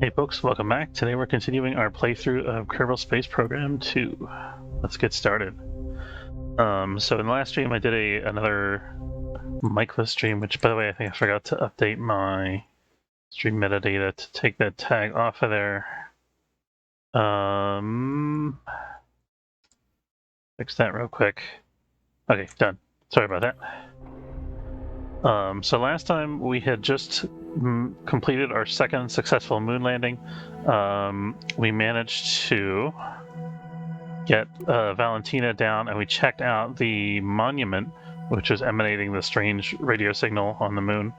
Hey folks, welcome back. Today we're continuing our playthrough of Kerbal Space Program 2. Let's get started. So in the last stream I did another Micless stream, which by the way I think I forgot to update my stream metadata to take that tag off of there. Fix that real quick. Okay, done. Sorry about that. So last time we had just completed our second successful moon landing. We managed to get Valentina down, and we checked out the monument, which was emanating the strange radio signal on the moon.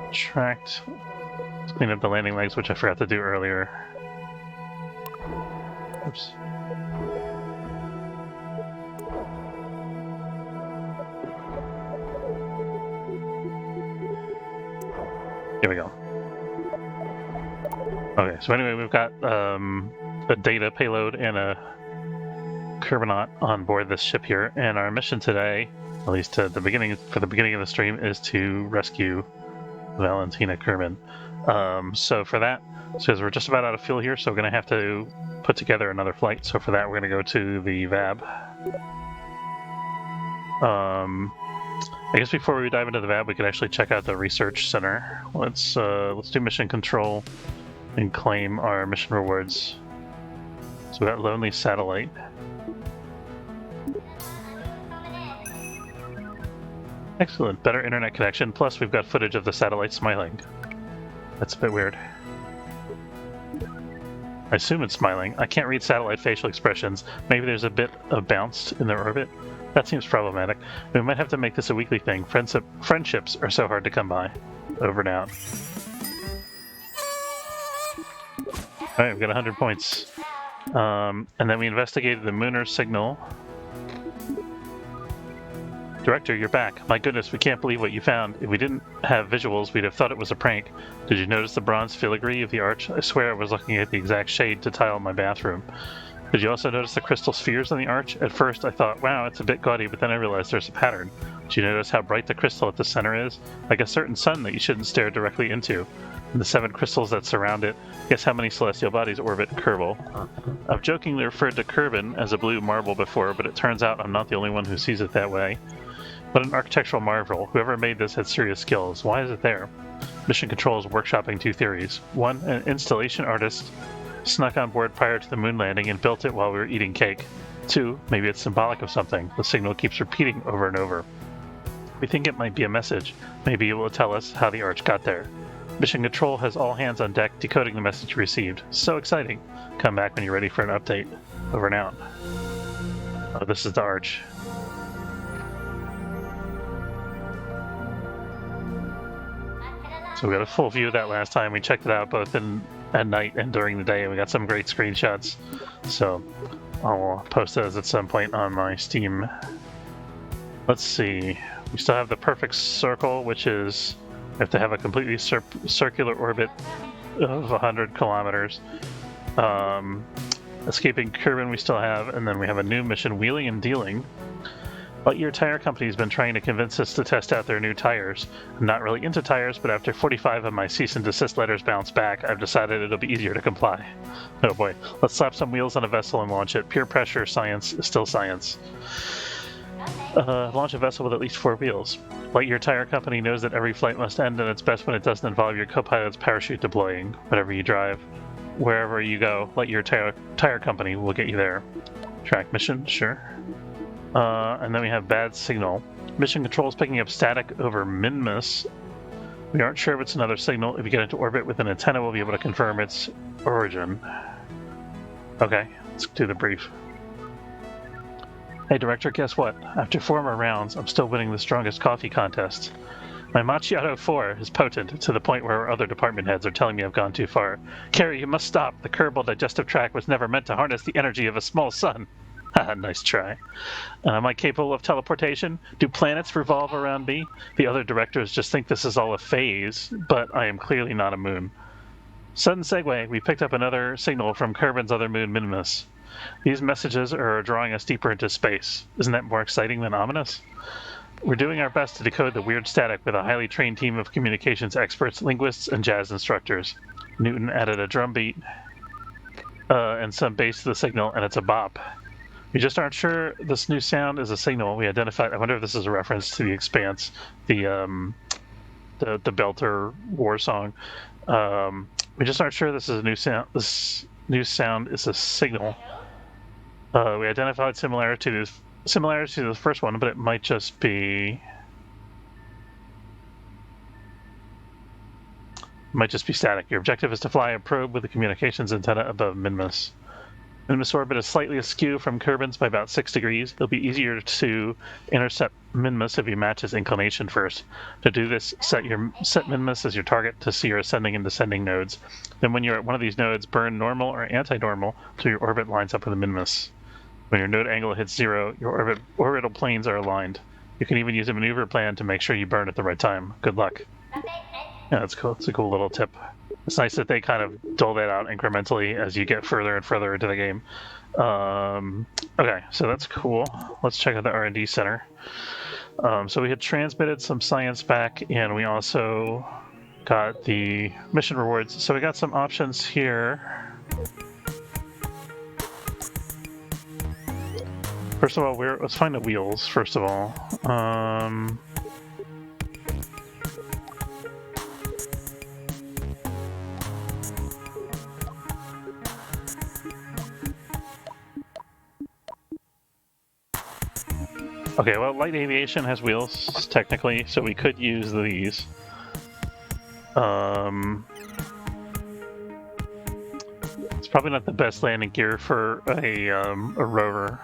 Let's clean up the landing legs, which I forgot to do earlier. Oops. Here we go. Okay, so anyway, we've got a data payload and a Kerbonaut on board this ship here, and our mission today, at least for the beginning of the stream, is to rescue Valentina Kerbin. So for that, because we're just about out of fuel here, so we're going to have to put together another flight. So for that, we're going to go to the VAB. I guess before we dive into the VAB, we could actually check out the research center. Let's do mission control and claim our mission rewards. So we got Lonely Satellite. Excellent, better internet connection, plus we've got footage of the satellite smiling. That's a bit weird. I assume it's smiling. I can't read satellite facial expressions. Maybe there's a bit of bounce in their orbit. That seems problematic. We might have to make this a weekly thing. Friendships are so hard to come by. Over and out. Alright, we've got 100 points. And then we investigated the Mooner signal. Director, you're back. My goodness, we can't believe what you found. If we didn't have visuals, we'd have thought it was a prank. Did you notice the bronze filigree of the arch? I swear I was looking at the exact shade to tile in my bathroom. Did you also notice the crystal spheres on the arch? At first I thought, wow, it's a bit gaudy, but then I realized there's a pattern. Did you notice how bright the crystal at the center is? Like a certain sun that you shouldn't stare directly into. And the 7 crystals that surround it. Guess how many celestial bodies orbit Kerbal? I've jokingly referred to Kerbin as a blue marble before, but it turns out I'm not the only one who sees it that way. What an architectural marvel. Whoever made this had serious skills. Why is it there? Mission Control is workshopping 2 theories. 1, an installation artist snuck on board prior to the moon landing and built it while we were eating cake. 2, maybe it's symbolic of something. The signal keeps repeating over and over. We think it might be a message. Maybe it will tell us how the arch got there. Mission Control has all hands on deck decoding the message received. So exciting. Come back when you're ready for an update. Over and out. Oh, this is the arch. So we got a full view of that last time. We checked it out both at night and during the day, and we got some great screenshots. So I'll post those at some point on my Steam. Let's see. We still have the perfect circle, which is we have to have a completely circular orbit of 100 kilometers. Escaping Kerbin we still have, and then we have a new mission, Wheeling and Dealing. Lightyear Tire Company has been trying to convince us to test out their new tires. I'm not really into tires, but after 45 of my cease and desist letters bounce back, I've decided it'll be easier to comply. Oh boy, let's slap some wheels on a vessel and launch it. Pure pressure science is still science. Launch a vessel with at least 4 wheels. Lightyear Tire Company knows that every flight must end, and it's best when it doesn't involve your co-pilot's parachute deploying. Whatever you drive, wherever you go, Lightyear Tire Company will get you there. Track mission, sure. And then we have bad signal. Mission Control is picking up static over Minmus. We aren't sure if it's another signal. If you get into orbit with an antenna, we'll be able to confirm its origin. Okay, let's do the brief. Hey Director, guess what? After 4 more rounds, I'm still winning the strongest coffee contest. My Macchiato 4 is potent, to the point where other department heads are telling me I've gone too far. Carrie, you must stop. The Kerbal digestive tract was never meant to harness the energy of a small sun. Nice try. Am I capable of teleportation? Do planets revolve around me? The other directors just think this is all a phase, but I am clearly not a moon. Sudden segue, we picked up another signal from Kerbin's other moon, Minimus. These messages are drawing us deeper into space. Isn't that more exciting than ominous? We're doing our best to decode the weird static with a highly trained team of communications experts, linguists, and jazz instructors. Newton added a drum beat and some bass to the signal, and it's a bop. We just aren't sure this new sound is a signal we identified. I wonder if this is a reference to The Expanse, the Belter war song. We just aren't sure this is a new sound. This new sound is a signal. We identified similarity to the first one, but it might just be static. Your objective is to fly a probe with a communications antenna above Minmus. Minmus orbit is slightly askew from Kerbin's by about 6 degrees. It'll be easier to intercept Minmus if you match his inclination first. To do this, set Minmus as your target to see your ascending and descending nodes. Then when you're at one of these nodes, burn normal or anti-normal till your orbit lines up with the Minmus. When your node angle hits 0, your orbital planes are aligned. You can even use a maneuver plan to make sure you burn at the right time. Good luck. Yeah, that's cool. It's a cool little tip. It's nice that they kind of dole that out incrementally as you get further and further into the game. Okay, so that's cool. Let's check out the R&D center. So we had transmitted some science back, and we also got the mission rewards. So we got some options here. First of all, let's find the wheels, first of all. Okay, well, light aviation has wheels, technically, so we could use these. It's probably not the best landing gear for a rover.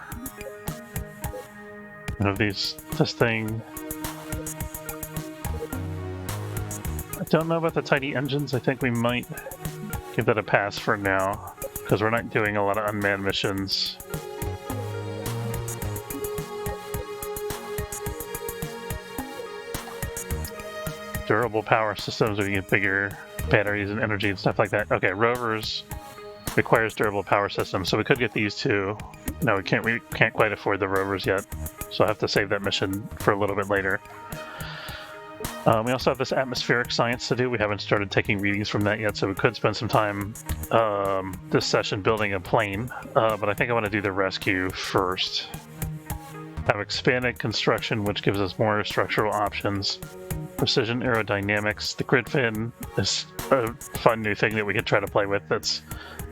This thing. I don't know about the tiny engines. I think we might give that a pass for now, because we're not doing a lot of unmanned missions. Durable power systems, we get bigger batteries and energy and stuff like that. Okay, rovers requires durable power systems, so we could get these two. No, we can't quite afford the rovers yet, so I'll have to save that mission for a little bit later. We also have this atmospheric science to do. We haven't started taking readings from that yet, so we could spend some time this session building a plane, but I think I want to do the rescue first. Have expanded construction, which gives us more structural options. Precision aerodynamics. The grid fin is a fun new thing that we could try to play with that's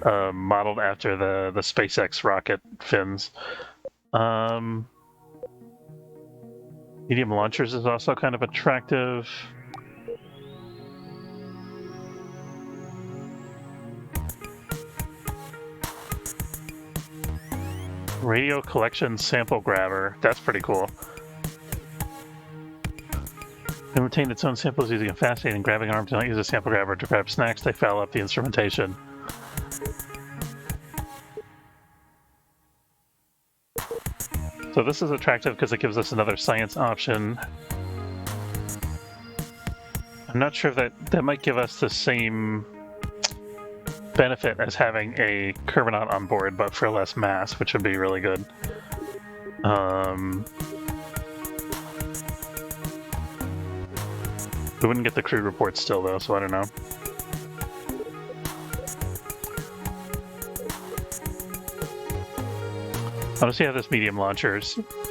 modeled after the SpaceX rocket fins. Medium launchers is also kind of attractive. Radio collection sample grabber. That's pretty cool. It retained its own samples using a fascinating grabbing arm to not use a sample grabber to grab snacks. They foul up the instrumentation. So this is attractive because it gives us another science option. I'm not sure if that might give us the same benefit as having a Kerbinaut on board, but for less mass, which would be really good. We wouldn't get the crew report still, though, so I don't know. I want to see how this medium launcher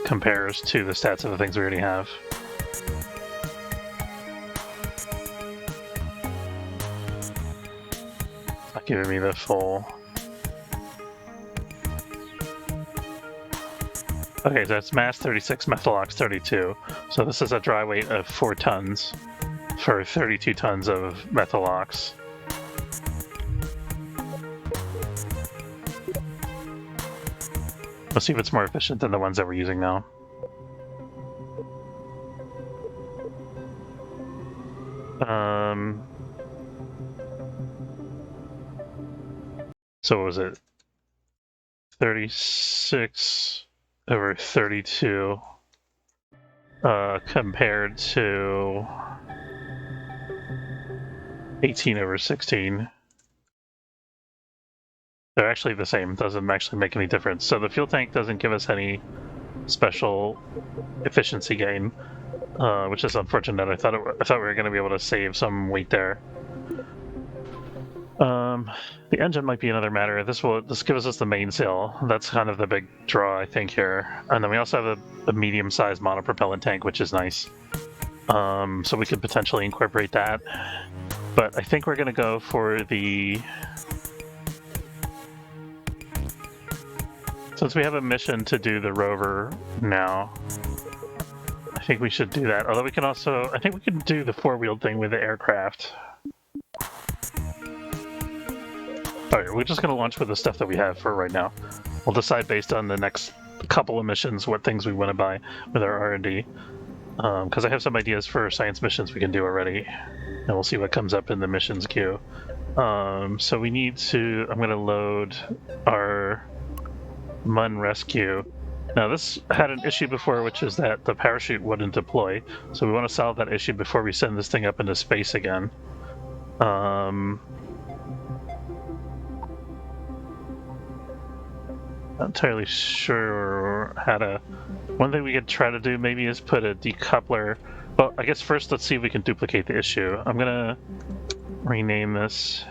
compares to the stats of the things we already have. It's not giving me the full... Okay, so that's mass 36, methalox 32. So this is a dry weight of 4 tons for 32 tons of methalox. Let's see if it's more efficient than the ones that we're using now. So what was it? 36 over 32 compared to 18 over 16. They're actually the same. Doesn't actually make any difference. So the fuel tank doesn't give us any special efficiency gain. which is unfortunate. I thought we were going to be able to save some weight there. The engine might be another matter. This gives us the mainsail. That's kind of the big draw, I think, here. And then we also have a medium-sized monopropellant tank, which is nice. So we could potentially incorporate that. But I think we're going to go for the... Since we have a mission to do the rover now, I think we should do that. Although we can also... I think we can do the four-wheeled thing with the aircraft. Alright, we're just going to launch with the stuff that we have for right now. We'll decide based on the next couple of missions what things we want to buy with our R&D. Because I have some ideas for science missions we can do already. And we'll see what comes up in the missions queue. So we need to... I'm going to load our MUN rescue. Now this had an issue before, which is that the parachute wouldn't deploy. So we want to solve that issue before we send this thing up into space again. Not entirely sure how to... One thing we could try to do maybe is put a decoupler... Well, I guess first let's see if we can duplicate the issue. I'm gonna rename this.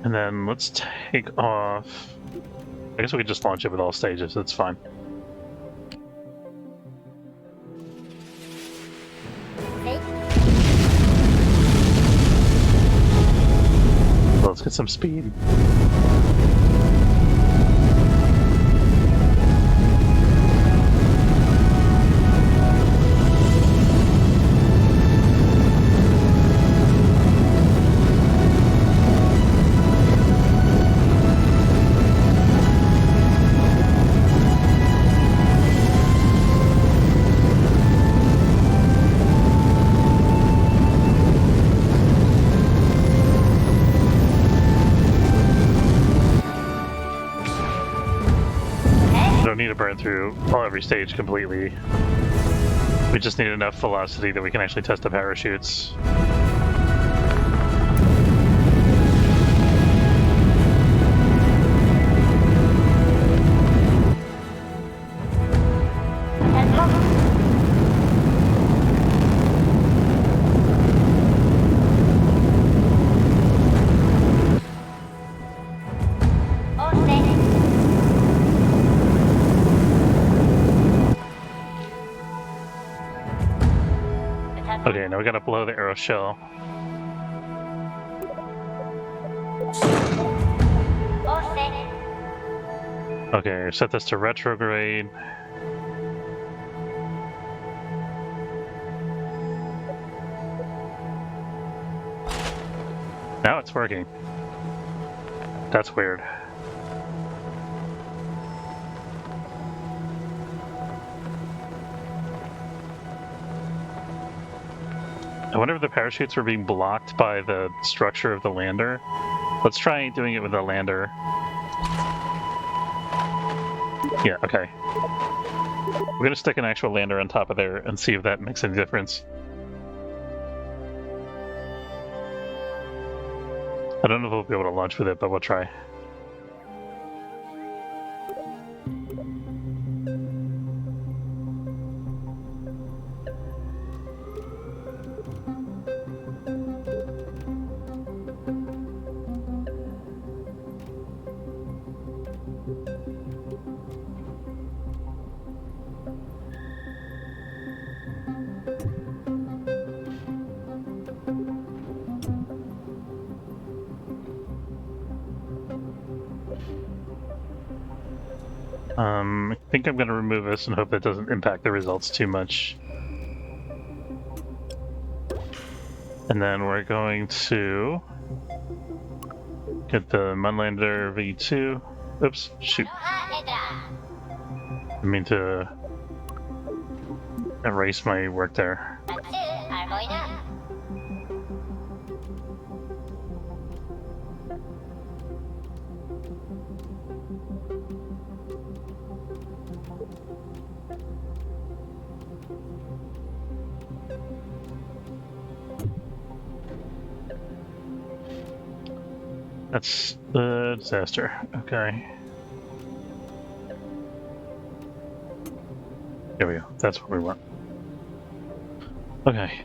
And then let's take off... I guess we could just launch it with all stages, that's fine. Let's get some speed. Burn through every stage completely. We just need enough velocity that we can actually test the parachutes. Okay, now we gotta blow the arrow shell. Okay, set this to retrograde. Now it's working. That's weird. I wonder if the parachutes were being blocked by the structure of the lander. Let's try doing it with the lander. Yeah, okay. We're gonna stick an actual lander on top of there and see if that makes any difference. I don't know if we'll be able to launch with it, but we'll try. I think I'm going to remove this and hope that doesn't impact the results too much. And then we're going to get the Munlander V2. Oops, shoot. I mean to erase my work there. That's the disaster. Okay. There we go. That's what we want. Okay.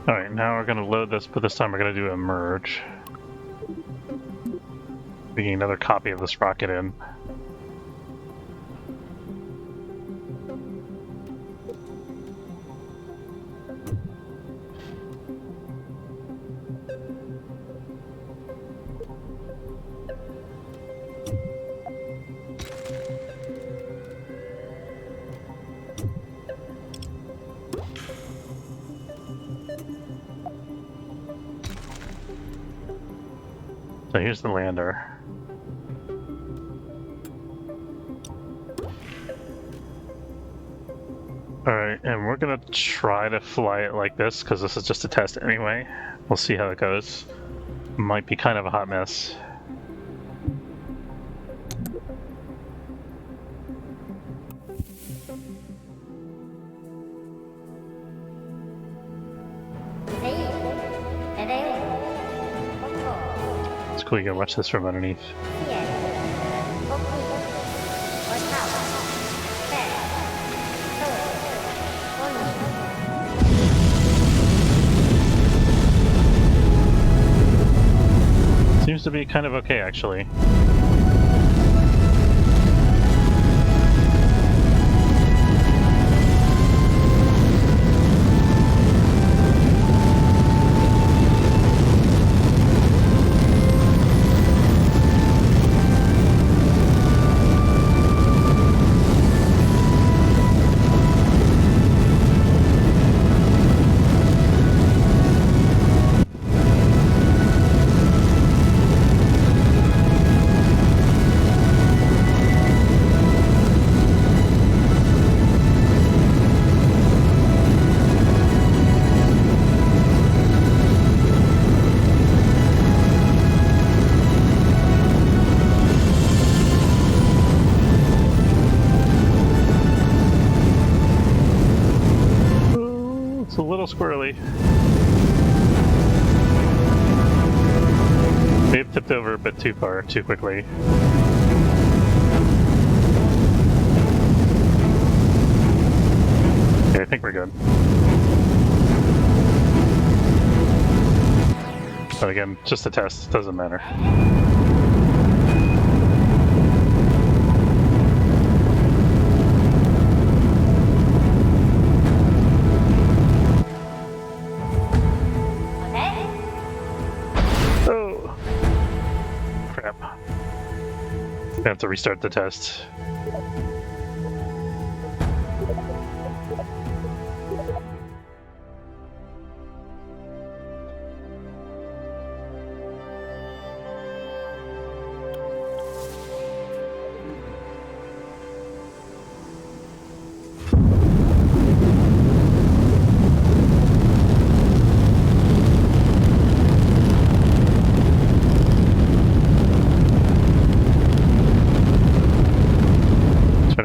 Alright, now we're gonna load this, but this time we're gonna do a merge. Bringing another copy of this rocket in. So here's the lander. Alright, and we're gonna try to fly it like this, because this is just a test anyway. We'll see how it goes. Might be kind of a hot mess. It's cool, you can watch this from underneath. Seems to be kind of okay, actually. It's a little squirrely. May have tipped over a bit too far, too quickly. Okay, I think we're good. But again, just a test, doesn't matter. I have to restart the test.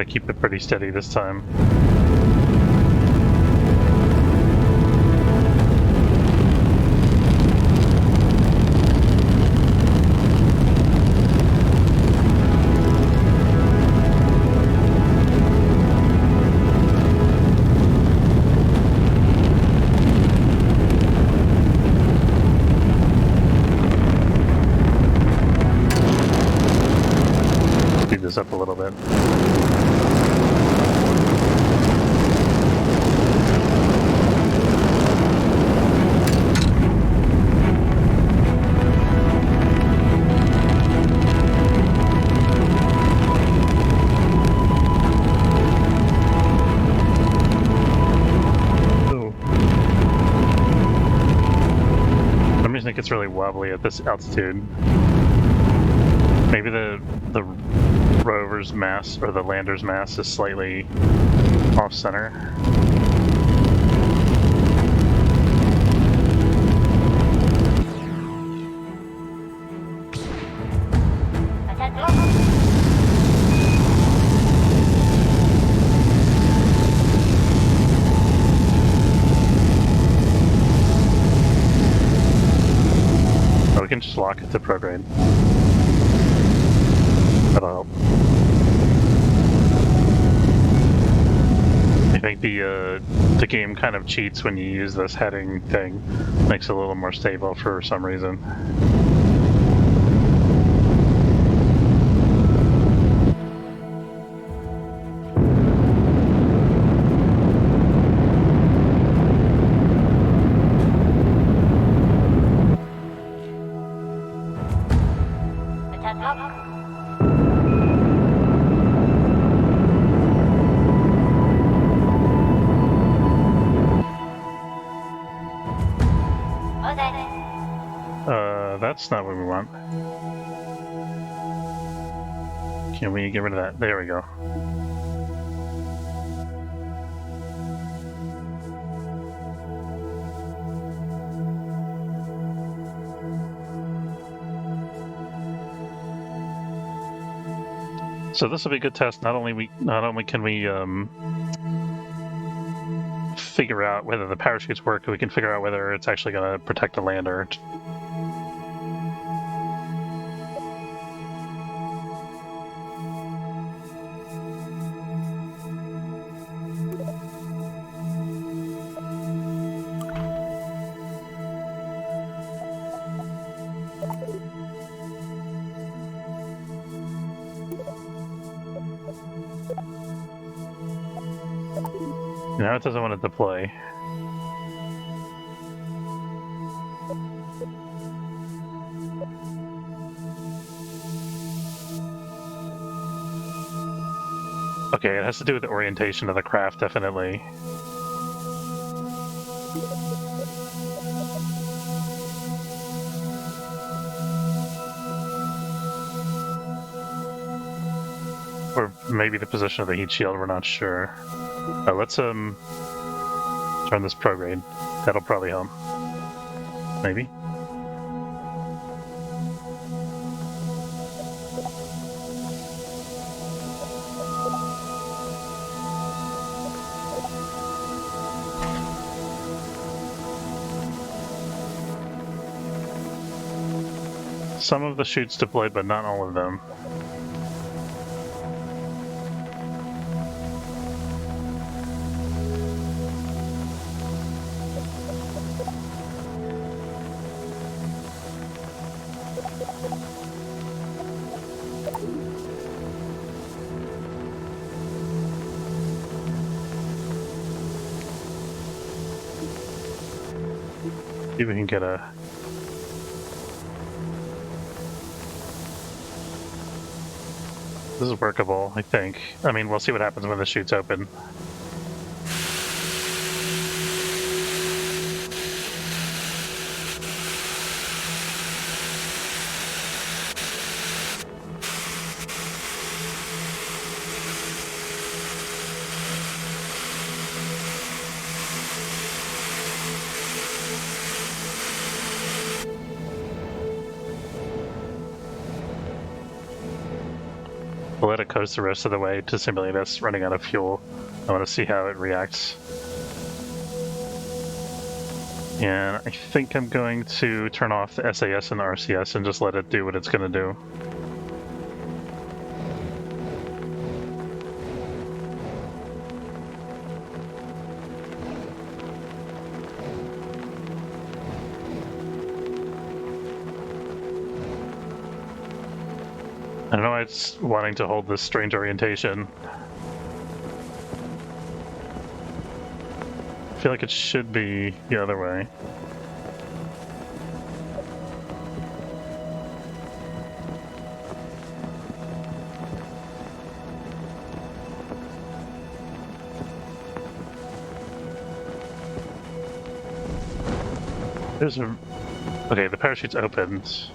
Keep it pretty steady this time. Speed this up a little bit. It gets really wobbly at this altitude. Maybe the rover's mass or the lander's mass is slightly off center. Oh, we can just lock it to prograde. That'll help. I think the game kind of cheats when you use this heading thing. Makes it a little more stable for some reason. That's not what we want. Can we get rid of that? There we go. So this will be a good test. Not only can we figure out whether the parachutes work, we can figure out whether it's actually going to protect the lander. Now it doesn't want to deploy. Okay, it has to do with the orientation of the craft, definitely. Or maybe the position of the heat shield, we're not sure. Let's turn this prograde. That'll probably help. Maybe. Some of the chutes deployed, but not all of them. See if we can get a... This is workable, I think. I mean, we'll see what happens when the chute's open. We'll let it coast the rest of the way to simulate us running out of fuel. I want to see how it reacts. And I think I'm going to turn off the SAS and the RCS and just let it do what it's going to do. I don't know why it's wanting to hold this strange orientation. I feel like it should be the other way. There's a... Okay, the parachute's opened.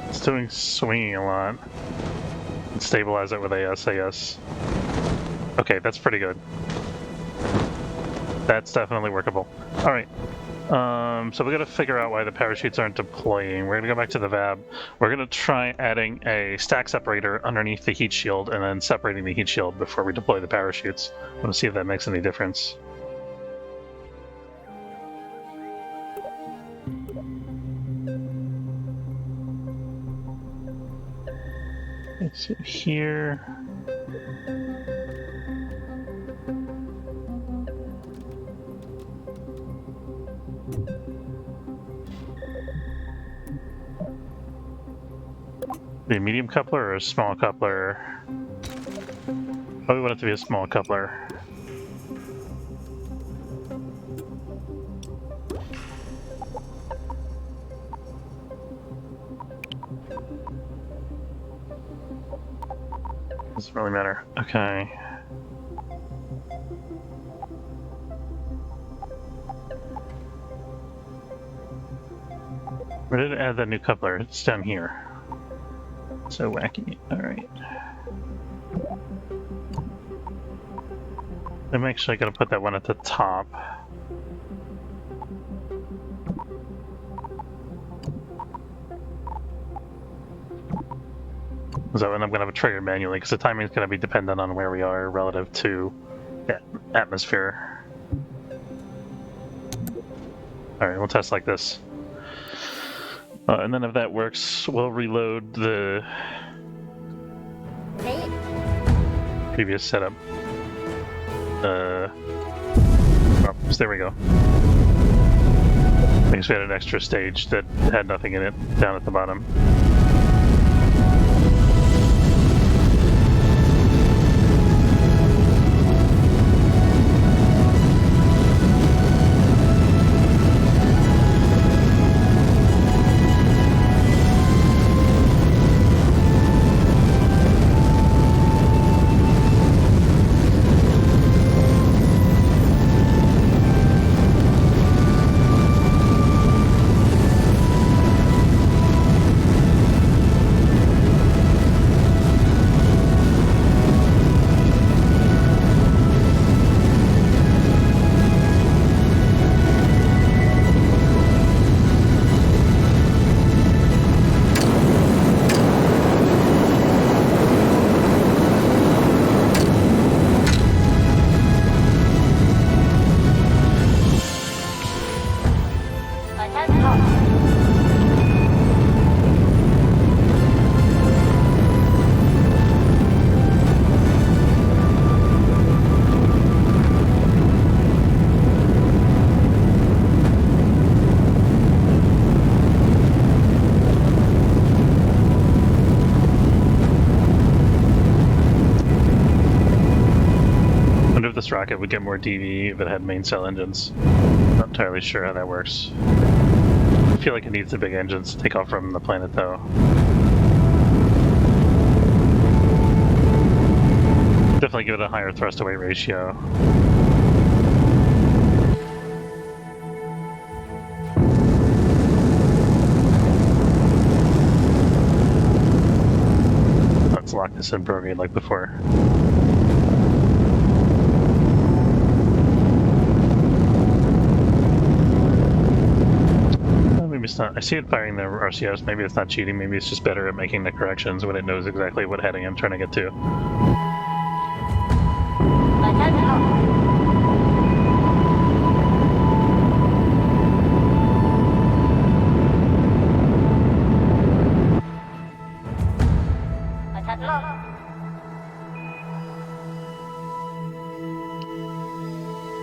It's doing swinging a lot. And stabilize it with SAS. Okay, that's pretty good. That's definitely workable. Alright. So we got to figure out why the parachutes aren't deploying. We're gonna go back to the VAB. We're gonna try adding a stack separator underneath the heat shield and then separating the heat shield before we deploy the parachutes. I want to see if that makes any difference. Let's see here. The medium coupler or a small coupler? Oh, we want it to be a small coupler. Doesn't really matter. Okay. Where did it add that new coupler? It's down here. So wacky. Alright. I'm actually gonna put that one at the top. So and I'm gonna have it triggered manually because the timing is gonna be dependent on where we are relative to the atmosphere. Alright, we'll test like this. And then if that works, we'll reload the previous setup. Oops, there we go. I guess we had an extra stage that had nothing in it down at the bottom. This rocket would get more DV if it had main cell engines. Not entirely sure how that works. I feel like it needs the big engines to take off from the planet, though. Definitely give it a higher thrust-to-weight ratio. Let's lock this in prograde like before. Maybe it's not. I see it firing the RCS. Maybe it's not cheating. Maybe it's just better at making the corrections when it knows exactly what heading I'm trying to get to.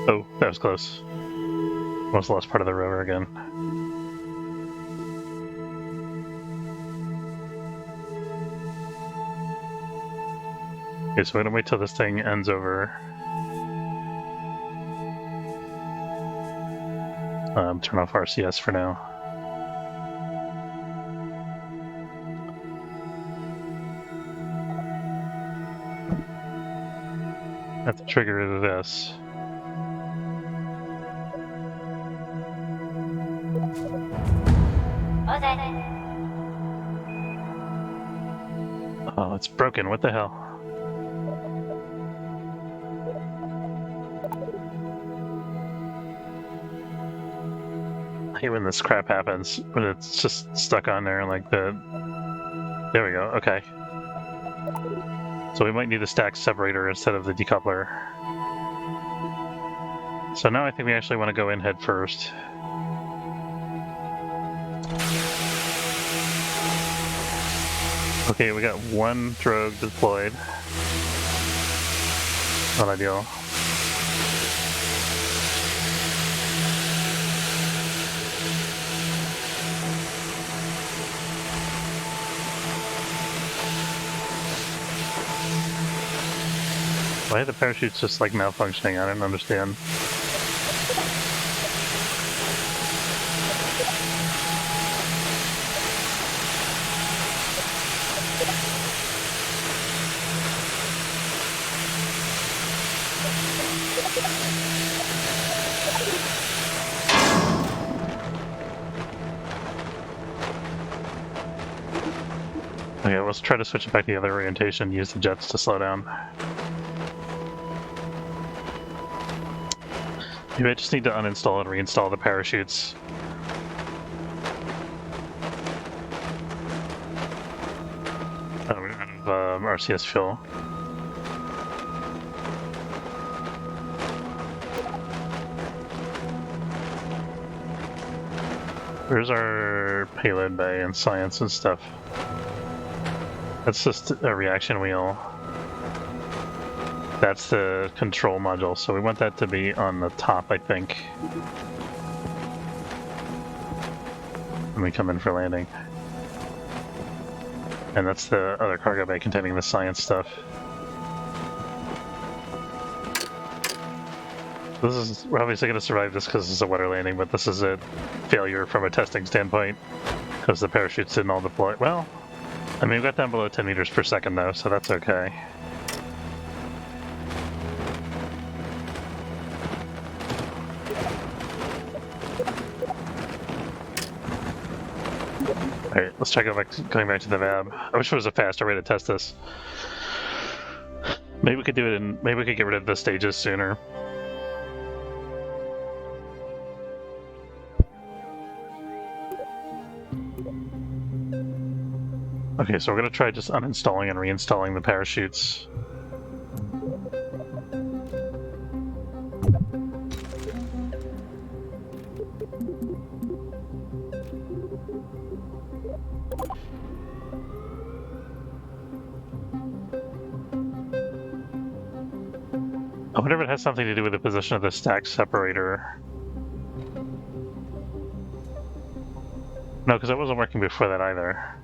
Oh, that was close. Almost lost part of the rover again. Okay, so we're gonna wait till this thing ends over. Turn off RCS for now. Have to trigger this. Oh, it's broken. What the hell? hate when this crap happens, when it's just stuck on there like the... There we go, okay. So we might need the stack separator instead of the decoupler. So now I think we actually want to go in head first. Okay, we got one drogue deployed. Not ideal. Why are the parachutes just like malfunctioning? I don't understand. Okay, let's try to switch it back to the other orientation, use the jets to slow down. Maybe I just need to uninstall and reinstall the parachutes. Oh, we don't have RCS fuel. Where's our payload bay and science and stuff? That's just a reaction wheel. That's the control module, so we want that to be on the top, I think, when we come in for landing. And that's the other cargo bay containing the science stuff. We're obviously going to survive this because it's a water landing, but this is a failure from a testing standpoint because the parachutes didn't all deploy. Well, I mean, we got down below 10 meters per second though, so that's okay. Alright, let's try going back to the VAB. I wish there was a faster way to test this. Maybe we could do it maybe we could get rid of the stages sooner. Okay, so we're gonna try just uninstalling and reinstalling the parachutes. I wonder if it has something to do with the position of the stack separator. No, because it wasn't working before that either.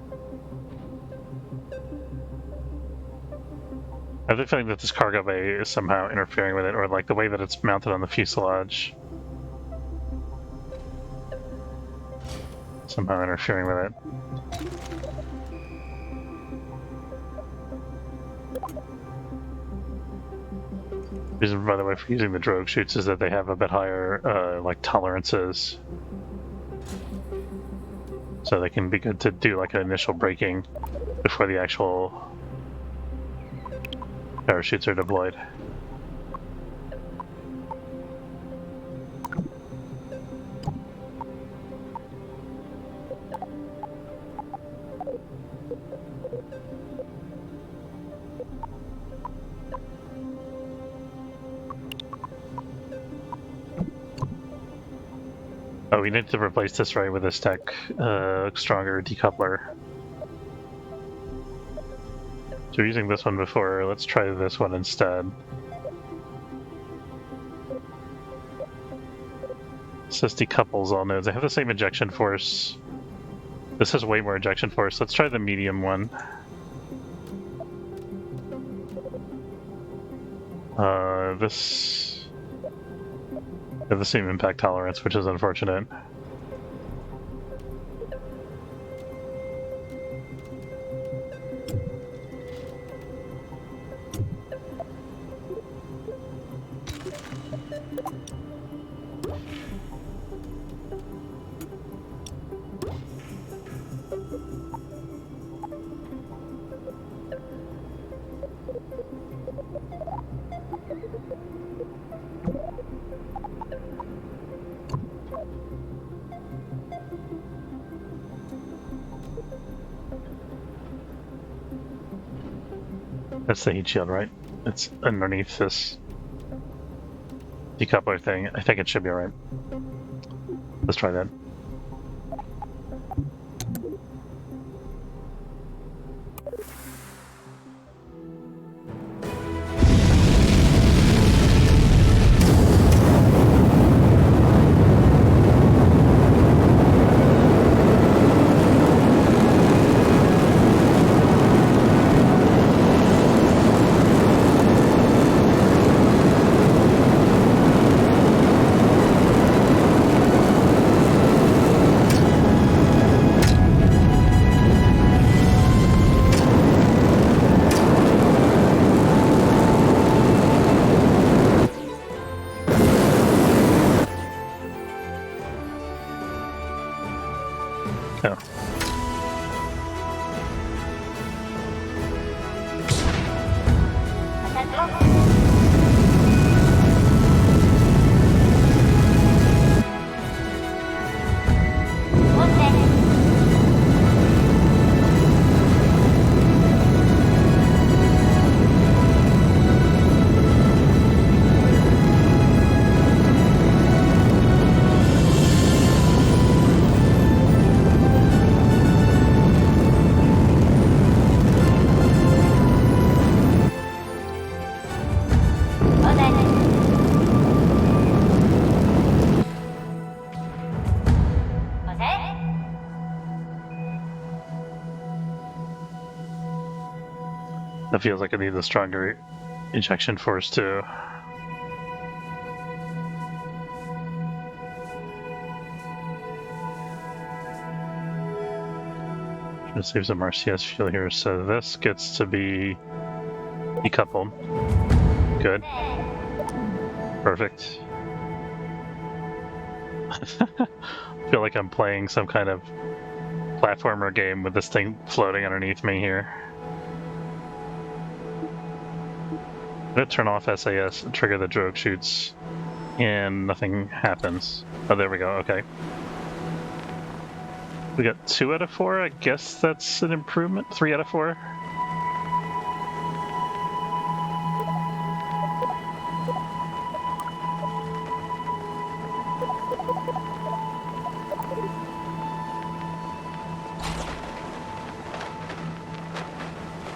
I have the feeling that this cargo bay is somehow interfering with it, or like the way that it's mounted on the fuselage. Somehow interfering with it. The reason, by the way, for using the drogue chutes is that they have a bit higher like tolerances. So they can be good to do like an initial braking before the actual parachutes are deployed. Oh, we need to replace this right with a stack stronger decoupler. So we're using this one before, let's try this one instead. This says decouples all nodes. They have the same ejection force. This has way more ejection force. Let's try the medium one. This... They have the same impact tolerance, which is unfortunate. That's the heat shield, right? It's underneath this decoupler thing. I think it should be alright. Let's try that. Oh. That feels like it needs a stronger injection force too. Trying to save some RCS fuel here, so this gets to be decoupled. Good. Perfect. I feel like I'm playing some kind of platformer game with this thing floating underneath me here. I'm gonna turn off SAS and trigger the drogue chutes, and nothing happens. Oh, there we go, okay. We got 2 out of 4, I guess that's an improvement. 3 out of 4.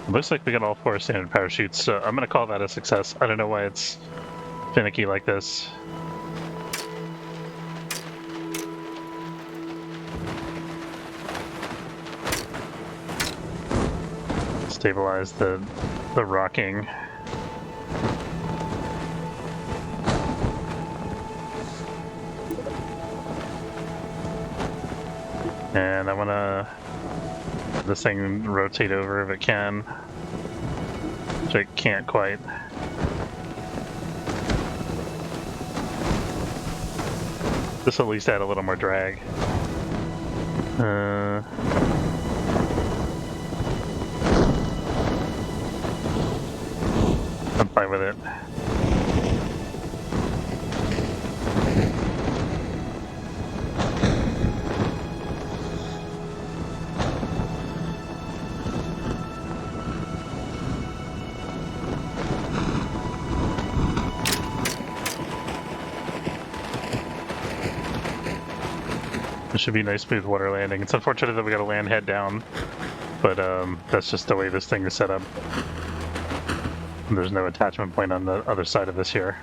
Looks like we got all 4 standard parachutes, so I'm gonna call that a success. I don't know why it's finicky like this. Stabilize the rocking. And I wanna this thing rotate over if it can, which it can't quite. This will at least add a little more drag. I'm fine with it. It should be a nice smooth water landing. It's unfortunate that we gotta land head down, but that's just the way this thing is set up. And there's no attachment point on the other side of this here.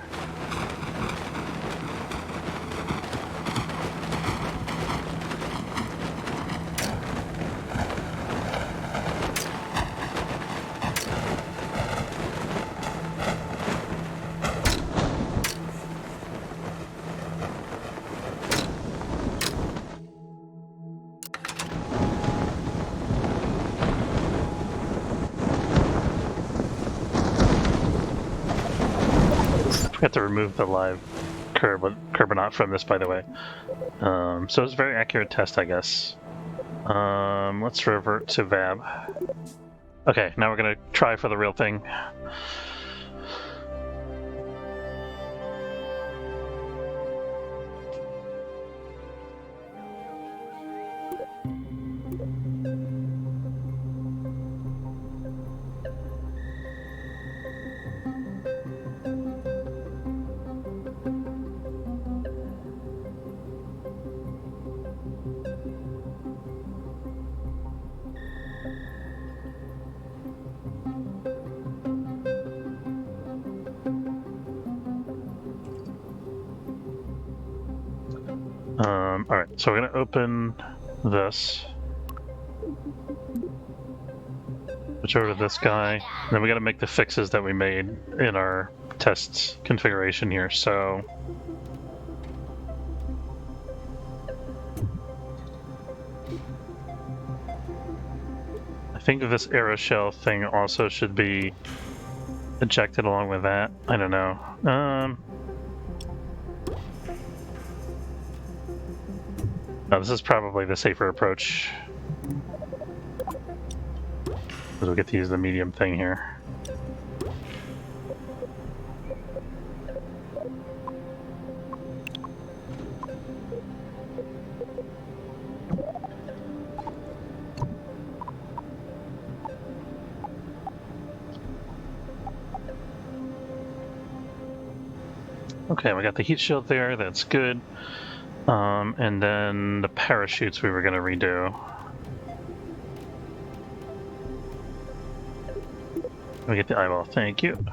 I have to remove the live Kerbal from this, by the way. So it's a very accurate test, I guess. Let's revert to VAB. Okay, now we're gonna try for the real thing. Alright, so we're gonna open this. Switch over to this guy. And then we gotta make the fixes that we made in our test configuration here, so... I think this aeroshell thing also should be ejected along with that. I don't know. No, this is probably the safer approach. Because we get to use the medium thing here. Okay, we got the heat shield there, that's good. And then the parachutes we were going to redo. We get the eyeball, thank you.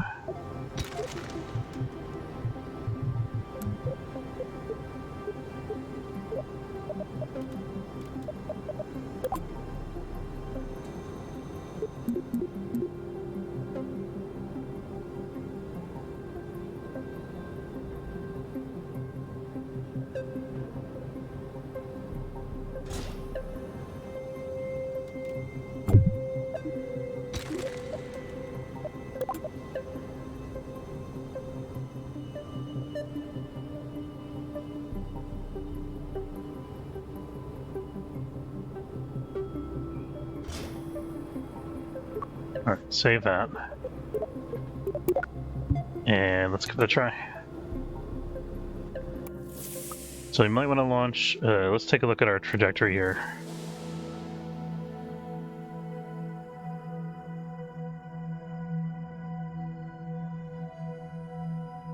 Alright, save that. And let's give it a try. So you might want to launch, let's take a look at our trajectory here.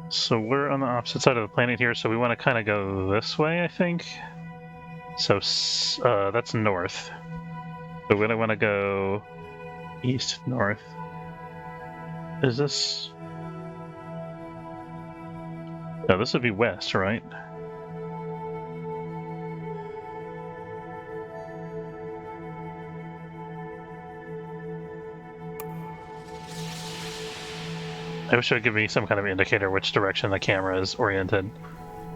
So we're on the opposite side of the planet here, so we want to kind of go this way, I think. So that's north. So we're going to want to go east, north. Is this... No, this would be west, right? I wish it would give me some kind of indicator which direction the camera is oriented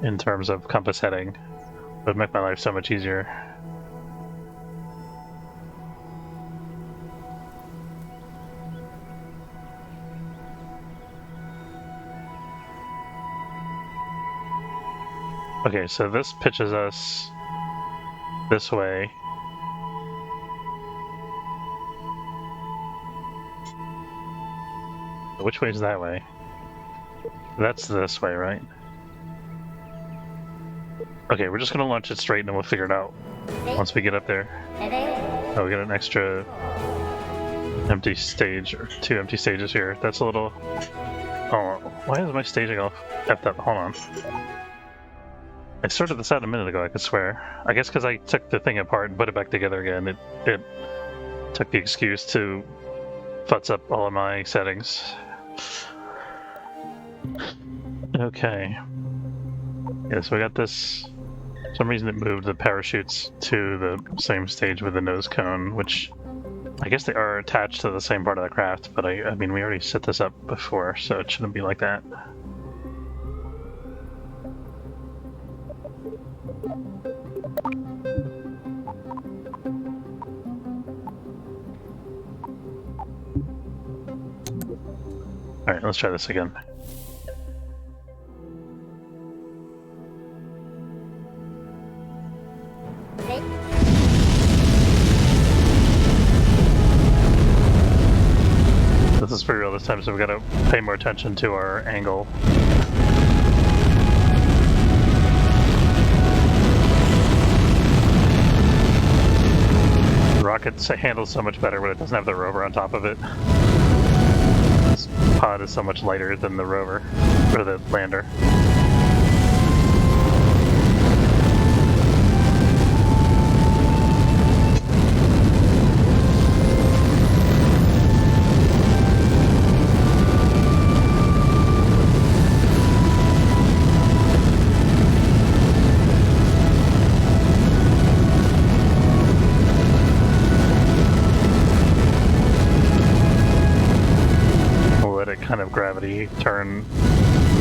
in terms of compass heading. It would make my life so much easier. Okay, so this pitches us this way. Which way is that way? That's this way, right? Okay, we're just gonna launch it straight and then we'll figure it out once we get up there. Oh, we got an extra empty stage, or 2 empty stages here. That's a little... Oh, why is my staging all effed up? Hold on. I started this out a minute ago, I could swear. I guess because I took the thing apart and put it back together again, it took the excuse to futz up all of my settings. Okay. Yeah, so we got this... For some reason it moved the parachutes to the same stage with the nose cone, which I guess they are attached to the same part of the craft, but I mean, we already set this up before, so it shouldn't be like that. Alright, let's try this again. This is for real this time, so we gotta pay more attention to our angle. The rocket handles so much better when it doesn't have the rover on top of it. This pod is so much lighter than the rover, or the lander. kind of gravity turn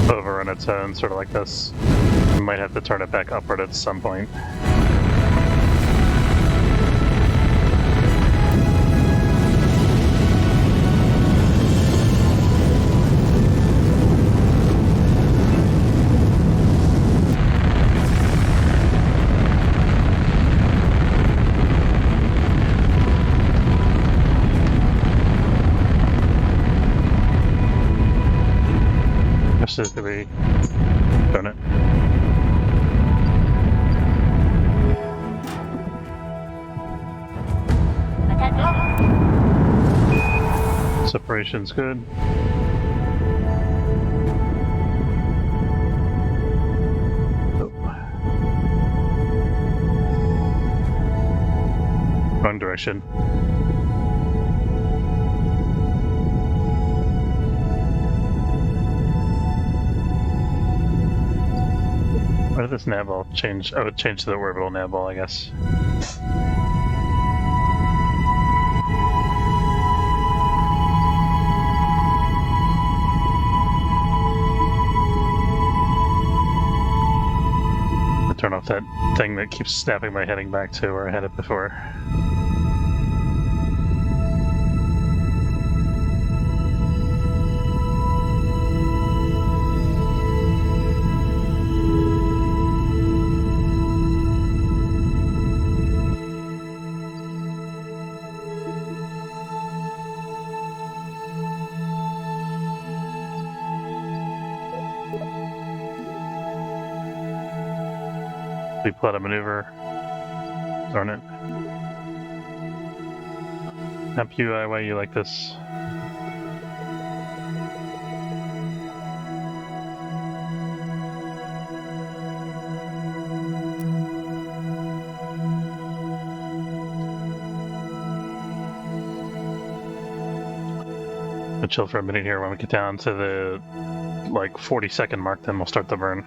over on its own, sort of like this. We might have to turn it back upward at some point. Did we turn it? Separation's good. Oh. Wrong direction. Why did this nav ball change? Oh, it changed to the orbital nav ball, I guess. I'll turn off that thing that keeps snapping my heading back to where I had it before. We pull out a maneuver. Darn it. App UI, why you like this? I'll chill for a minute here. When we get down to the 40-second mark, then we'll start the burn.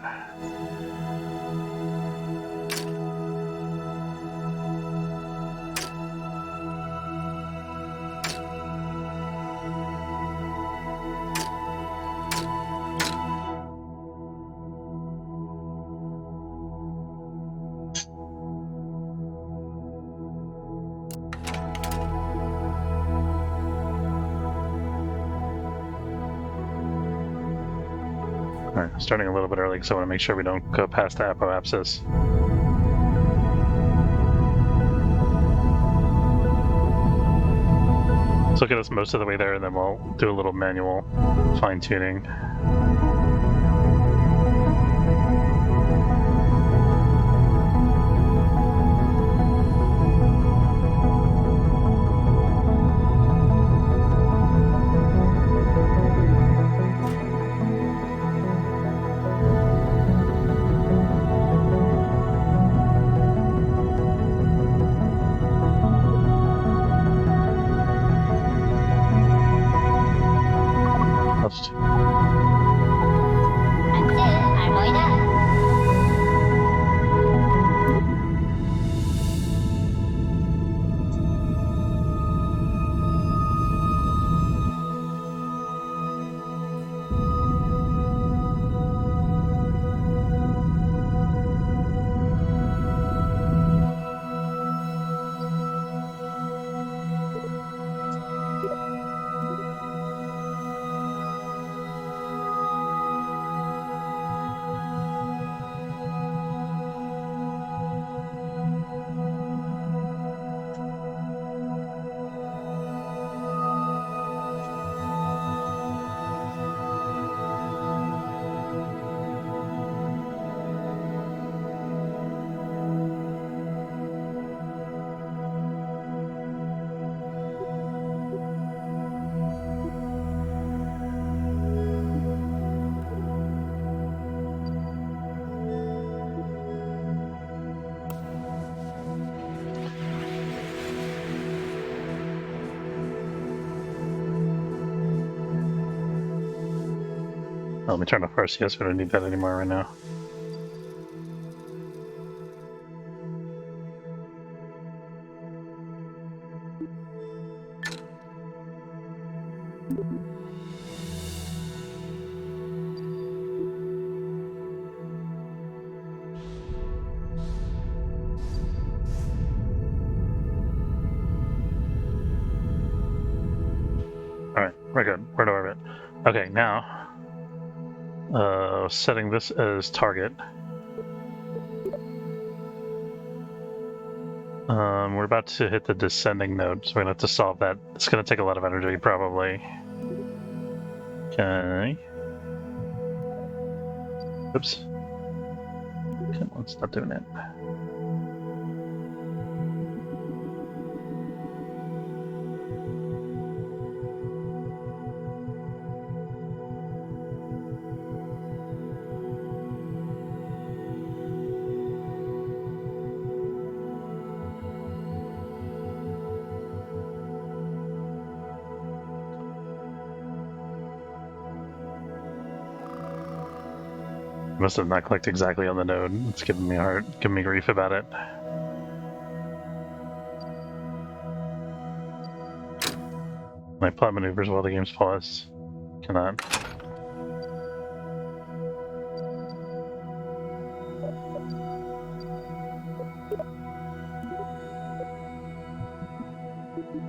Alright, starting a little bit early because I want to make sure we don't go past the apoapsis. So get us most of the way there and then we'll do a little manual fine-tuning. Let me turn off RCS, we don't need that anymore right now. Alright, we're good. We're in orbit. Okay, now setting this as target. We're about to hit the descending node, so we're gonna have to solve that. It's gonna take a lot of energy, probably. Okay. Oops. Come on, stop doing that. Must have not clicked exactly on the node. It's giving me grief about it. My plot maneuvers while the game's paused. Cannot.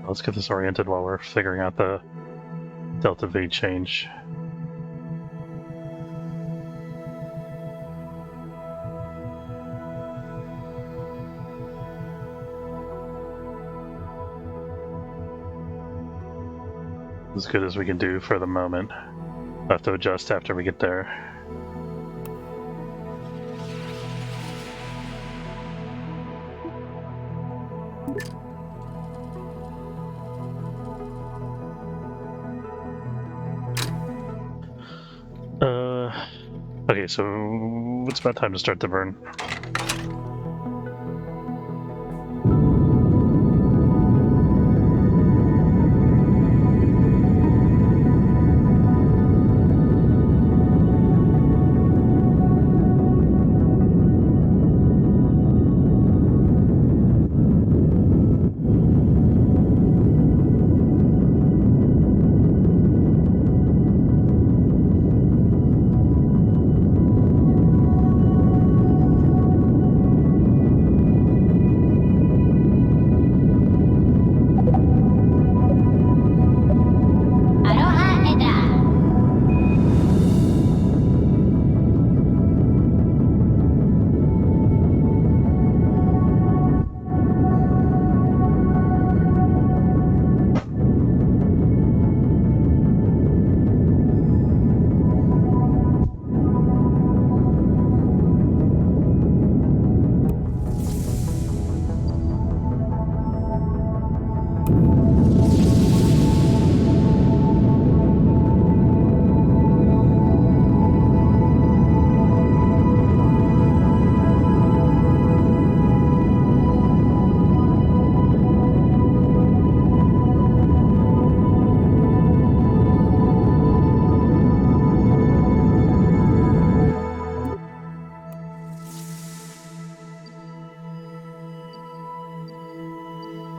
Let's get this oriented while we're figuring out the delta V change. As good as we can do for the moment. We'll have to adjust after we get there. Okay, so it's about time to start the burn.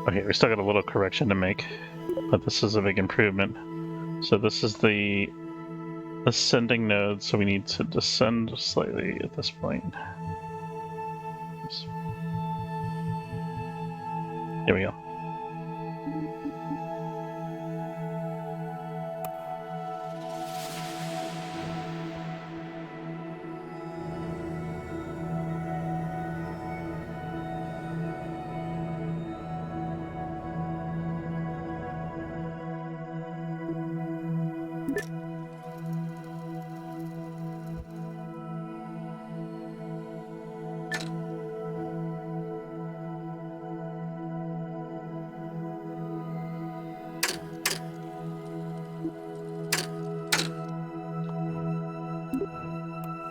Okay, we still got a little correction to make, but this is a big improvement. So this is the ascending node, so we need to descend slightly at this point. Oops. Here we go.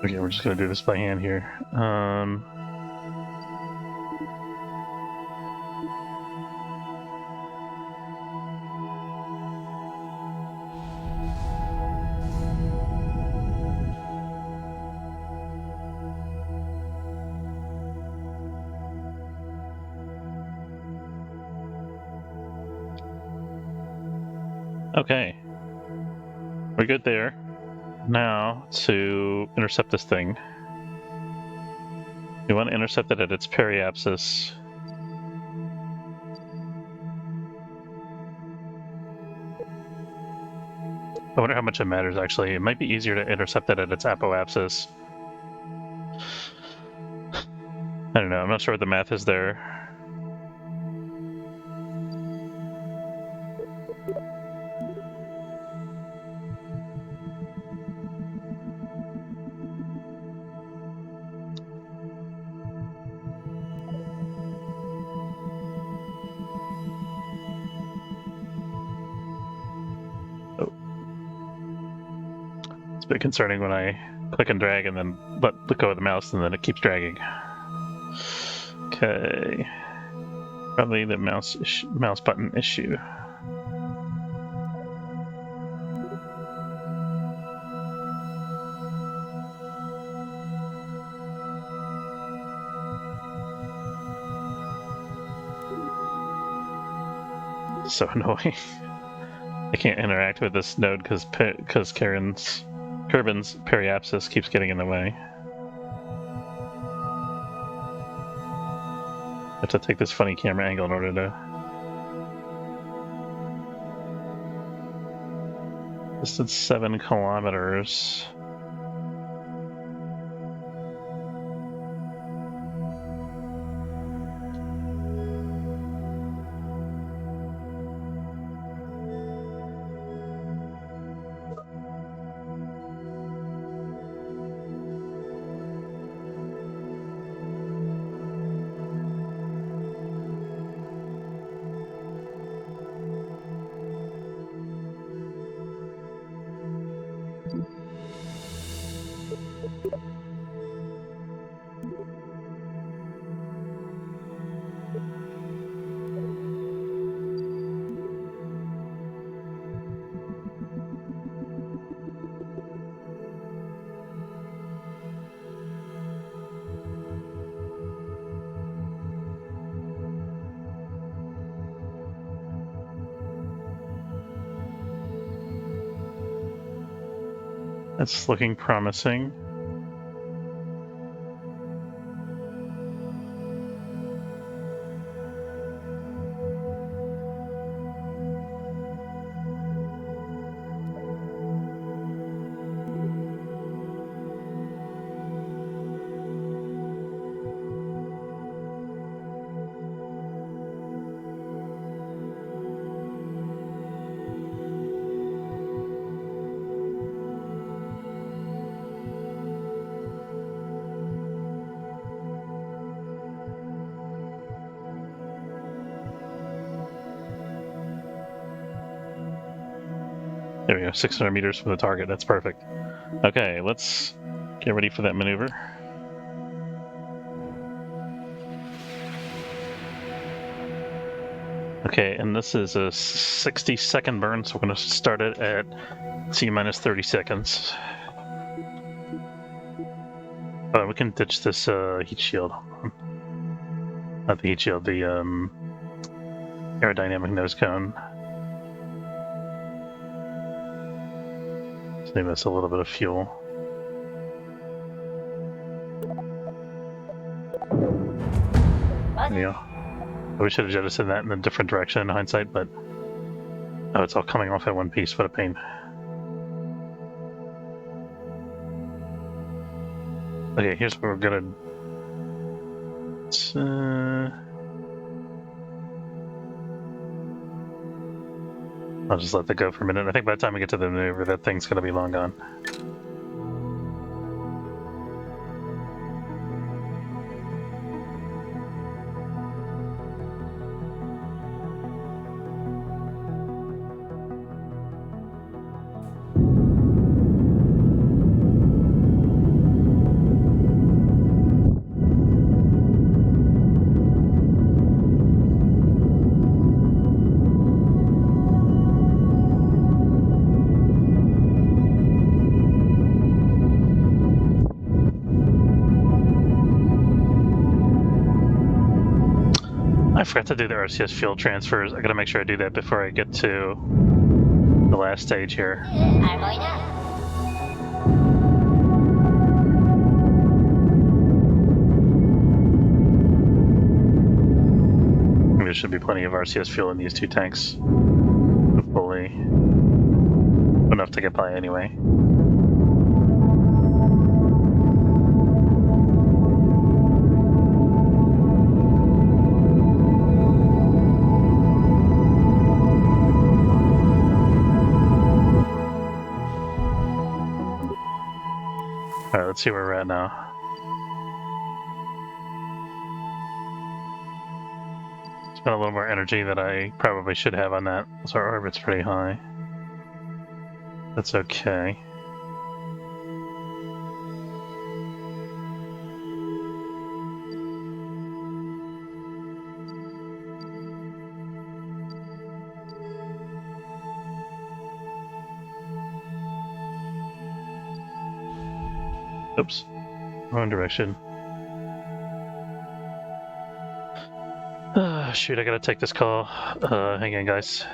Okay, we're just gonna do this by hand here. Okay, we're good there. Now, to intercept this thing, we want to intercept it at its periapsis. I wonder how much it matters, actually. It might be easier to intercept it at its apoapsis. I don't know. I'm not sure what the math is there. Oh. It's a bit concerning when I click and drag and then let go of the mouse and then it keeps dragging. Okay. Probably the mouse button issue. So annoying. I can't interact with this node because Kerbin's periapsis keeps getting in the way. I have to take this funny camera angle in order to... Distance 7 kilometers. That's looking promising. There we go, 600 meters from the target. That's perfect. Okay, let's get ready for that maneuver. Okay, and this is a 60-second burn, so we're going to start it at T minus 30 seconds. We can ditch this heat shield. Not the heat shield, the aerodynamic nose cone. Save us a little bit of fuel. Yeah. We should have jettisoned that in a different direction in hindsight, but oh, it's all coming off in one piece. What a pain. Okay, here's what we're gonna. I'll just let that go for a minute. I think by the time we get to the maneuver, that thing's gonna be long gone. I forgot to do the RCS fuel transfers. I gotta make sure I do that before I get to the last stage here. There should be plenty of RCS fuel in these two tanks, hopefully. But enough to get by anyway. Alright, let's see where we're at now. Spent a little more energy than I probably should have on that, so our orbit's pretty high. That's okay. Oops, wrong direction. Shoot, I gotta take this call. Hang on, guys.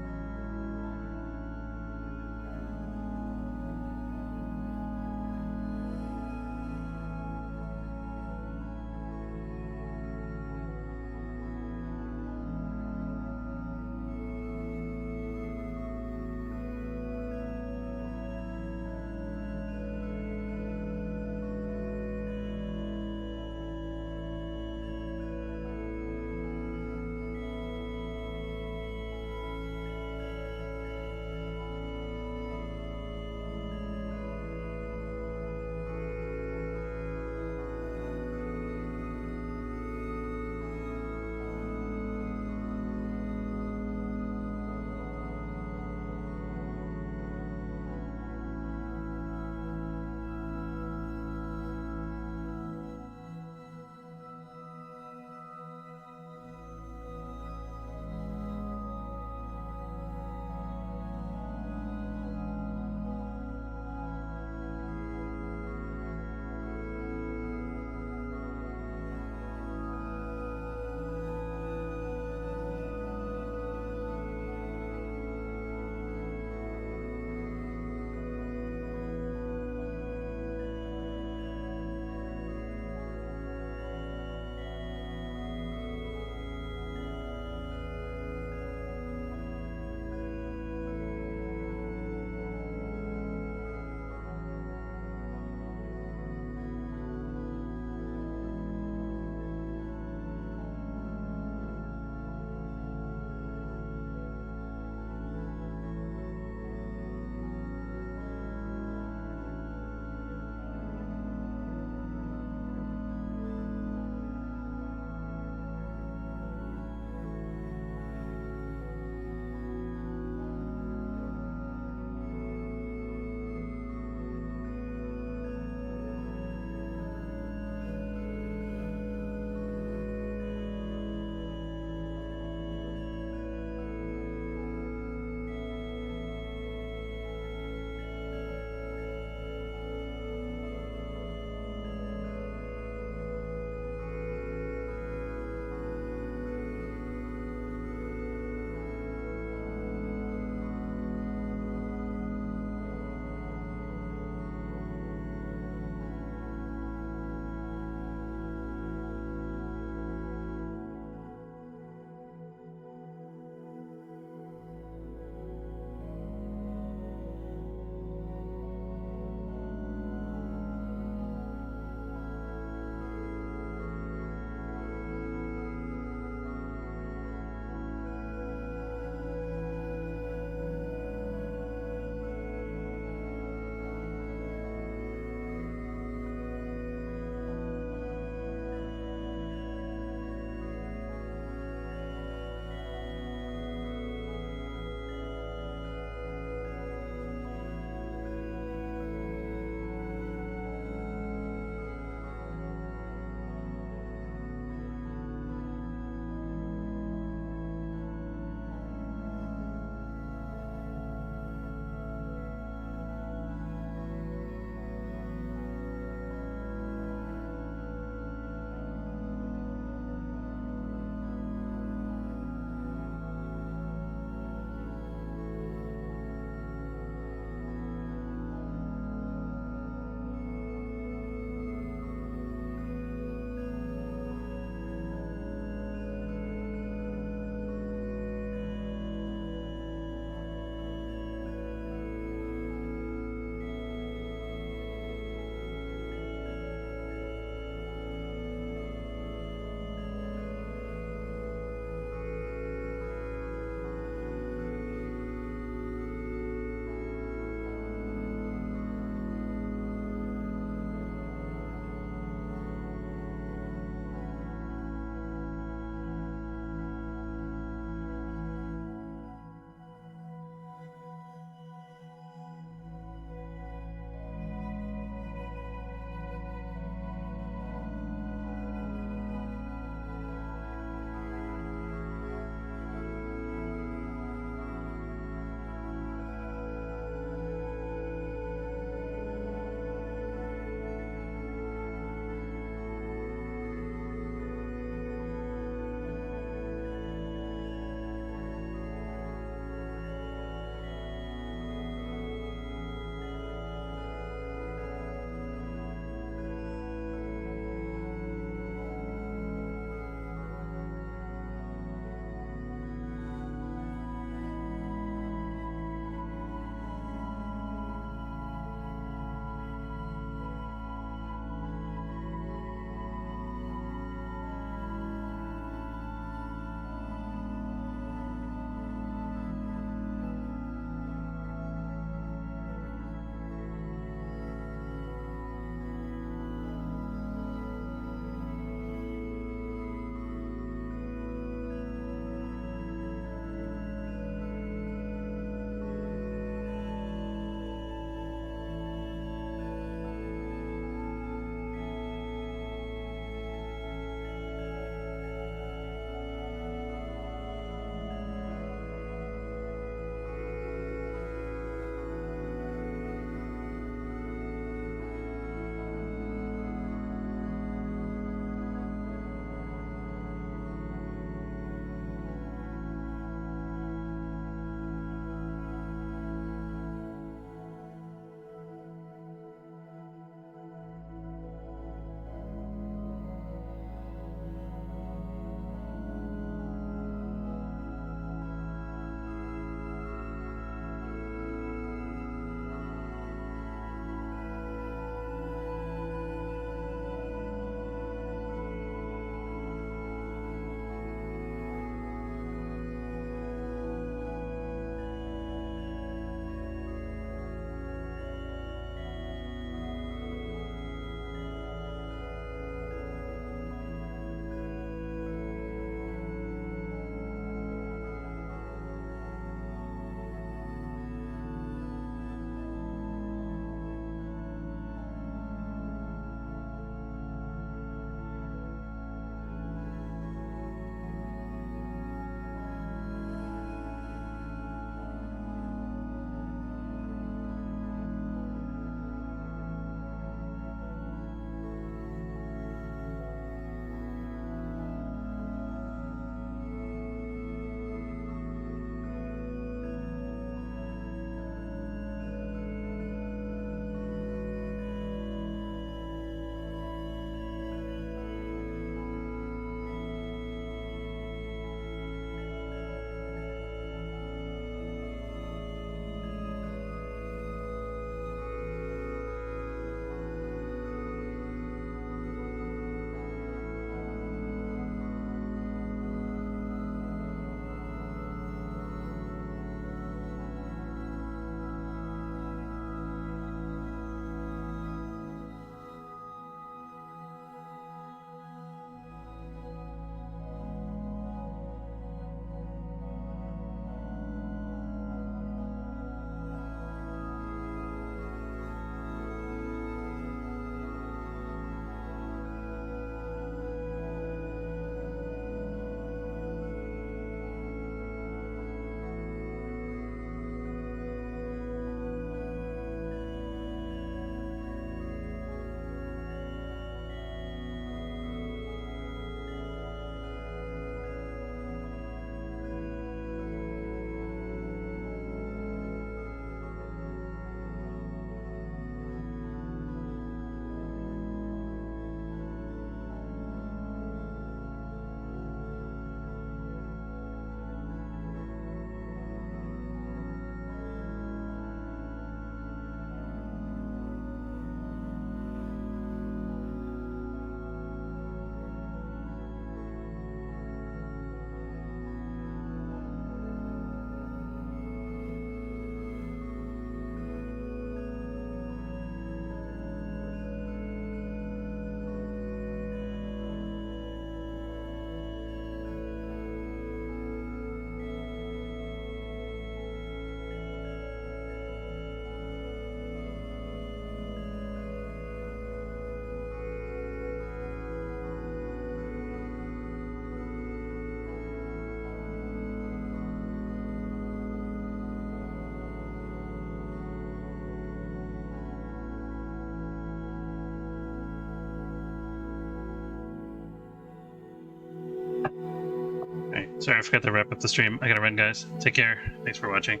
Sorry, I forgot to wrap up the stream. I gotta run, guys. Take care. Thanks for watching.